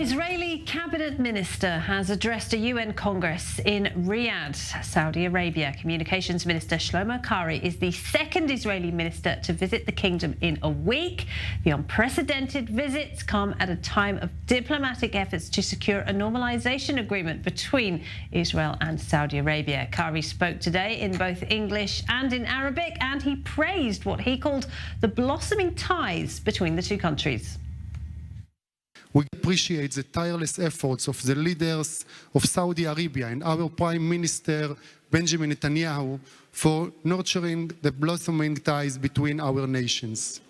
Israeli cabinet minister has addressed a UN Congress in Riyadh, Saudi Arabia. Communications Minister Shlomo Kari is the second Israeli minister to visit the kingdom in a week. The unprecedented visits come at a time of diplomatic efforts to secure a normalization agreement between Israel and Saudi Arabia. Kari spoke today in both English and in Arabic, and he praised what he called the blossoming ties between the two countries. We appreciate the tireless efforts of the leaders of Saudi Arabia and our Prime Minister Benjamin Netanyahu for nurturing the blossoming ties between our nations.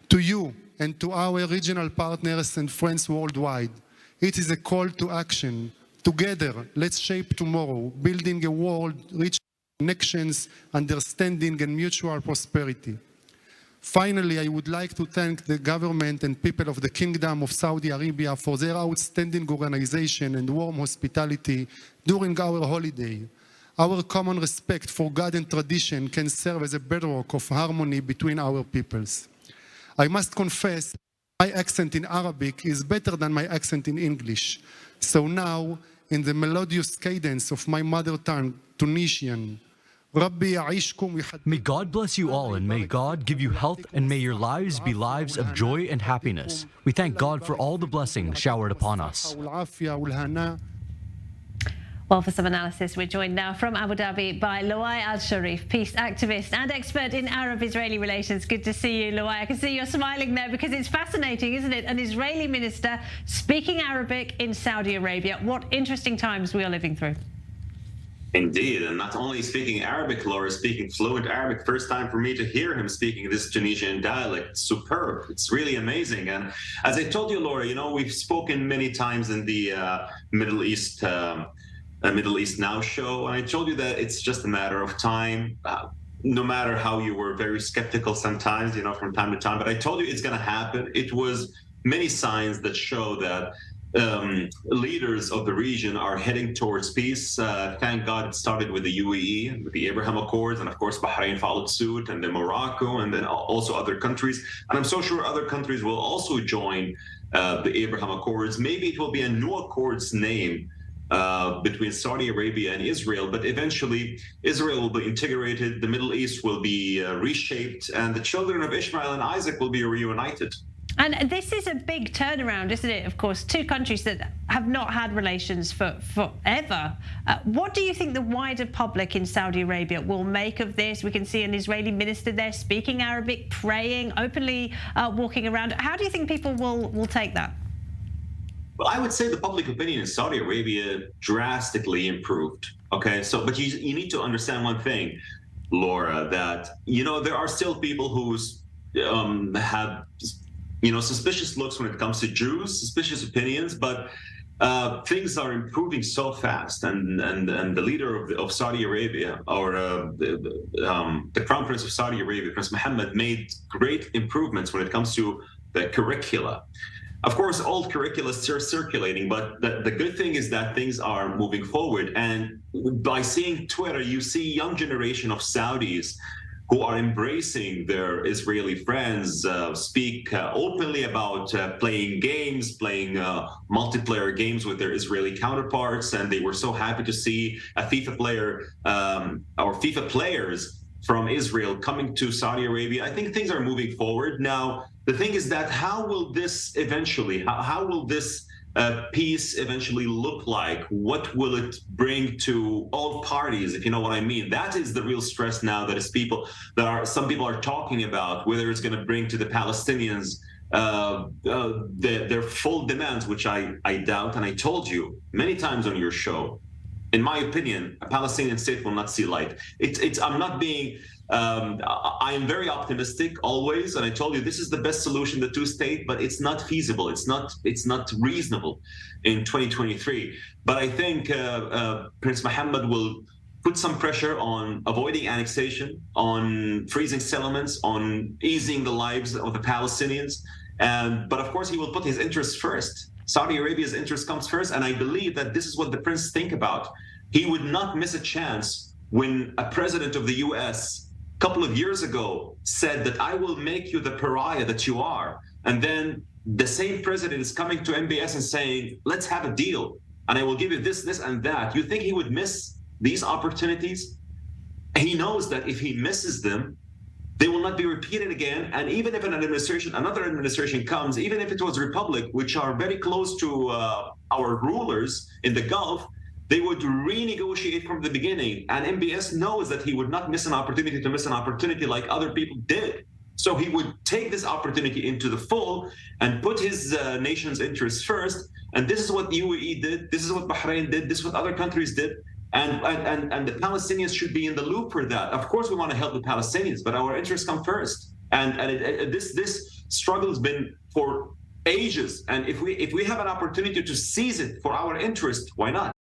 To you and to our regional partners and friends worldwide, it is a call to action. Together, let's shape tomorrow, building a world rich in connections, understanding, and mutual prosperity. Finally, I would like to thank the government and people of the Kingdom of Saudi Arabia for their outstanding organization and warm hospitality during our holiday. Our common respect for God and tradition can serve as a bedrock of harmony between our peoples. I must confess, my accent in Arabic is better than my accent in English. So now, in the melodious cadence of my mother tongue, Tunisian, may God bless you all, and may God give you health, and may your lives be lives of joy and happiness. We thank God for all the blessings showered upon us. Well, for some analysis, we're joined now from Abu Dhabi by Loay Alshareef, peace activist and expert in Arab-Israeli relations. Good to see you, Loay. I can see you're smiling there because it's fascinating, isn't it? An Israeli minister speaking Arabic in Saudi Arabia. What interesting times we are living through. Indeed, and not only speaking Arabic, Laura, speaking fluent Arabic. First time for me to hear him speaking this Tunisian dialect. Superb. It's really amazing. And as I told you, Laura, we've spoken many times in the Middle East Now show, and I told you that it's just a matter of time. No matter how you were very skeptical sometimes, from time to time, but I told you it's going to happen. It was many signs that show that leaders of the region are heading towards peace. Thank God it started with the UAE, with the Abraham Accords, and of course Bahrain followed suit, and then Morocco, and then also other countries. And I'm so sure other countries will also join the Abraham Accords. Maybe it will be a new accords name between Saudi Arabia and Israel, but eventually Israel will be integrated, the Middle East will be reshaped, and the children of Ishmael and Isaac will be reunited. And this is a big turnaround, isn't it? Of course, two countries that have not had relations for forever. What do you think the wider public in Saudi Arabia will make of this? We can see an Israeli minister there speaking Arabic, praying, openly walking around. How do you think people will take that? Well, I would say the public opinion in Saudi Arabia drastically improved. Okay, but you need to understand one thing, Laura, that there are still people who have suspicious looks when it comes to Jews, suspicious opinions, but things are improving so fast, and the leader of Saudi Arabia, or the Crown Prince of Saudi Arabia, Prince Mohammed, made great improvements when it comes to the curricula. Of course, old curricula is still circulating, but the good thing is that things are moving forward. And by seeing Twitter, you see young generation of Saudis who are embracing their Israeli friends, speak openly about playing multiplayer games with their Israeli counterparts. And they were so happy to see a FIFA player or FIFA players from Israel coming to Saudi Arabia. I think things are moving forward. Now, the thing is that how will this peace eventually look like? What will it bring to all parties, if you know what I mean? That is the real stress now that some people are talking about, whether it's going to bring to the Palestinians their full demands, which I doubt. And I told you many times on your show, in my opinion, a Palestinian state will not see light. I'm not being. I am very optimistic always, and I told you this is the best solution, the two-state, but it's not feasible. It's not reasonable in 2023. But I think Prince Mohammed will put some pressure on avoiding annexation, on freezing settlements, on easing the lives of the Palestinians. But of course, he will put his interests first. Saudi Arabia's interest comes first, and I believe that this is what the prince think about. He would not miss a chance when a president of the U.S. a couple of years ago said that I will make you the pariah that you are, and then the same president is coming to MBS and saying, let's have a deal, and I will give you this, this, and that. You think he would miss these opportunities? He knows that if he misses them, they will not be repeated again. And even if another administration comes, even if it was Republic, which are very close to our rulers in the Gulf, they would renegotiate from the beginning. And MBS knows that he would not miss an opportunity like other people did. So he would take this opportunity into the full and put his nation's interests first. And this is what the UAE did. This is what Bahrain did. This is what other countries did. And the Palestinians should be in the loop for that. Of course, we want to help the Palestinians, but our interests come first. And this struggle has been for ages. And if we have an opportunity to seize it for our interest, why not?